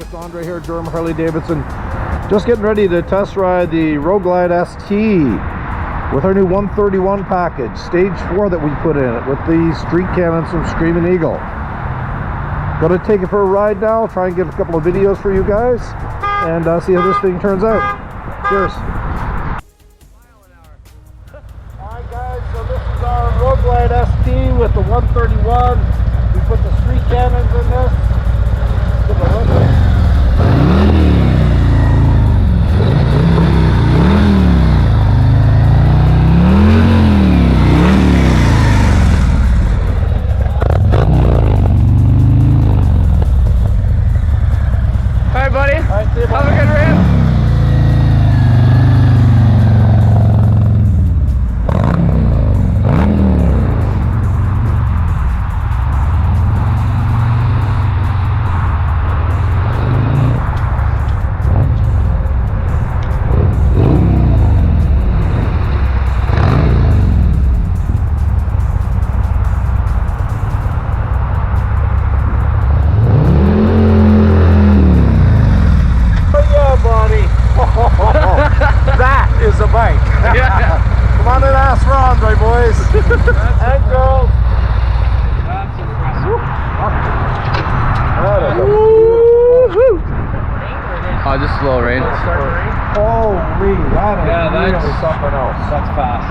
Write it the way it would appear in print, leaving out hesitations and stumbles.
It's Andre here, Durham Harley-Davidson. Just getting ready to test ride the FLTRXST with our new 131 package, stage 4 that we put in it with the street cannons from Screaming Eagle. Gonna take it for a ride now, try and get a couple of videos for you guys, and see how this thing turns out. Cheers. Alright guys, so this is our FLTRXST with the 131. We put the street cannons in this. Give it a listen. Alright buddy, Alright, see you, have a good rip. That is a bike. Yeah. Come on and ask for Andre, boys. And girls. That's impressive. That is a Oh, just slow rain. holy, that is really something else. That's fast.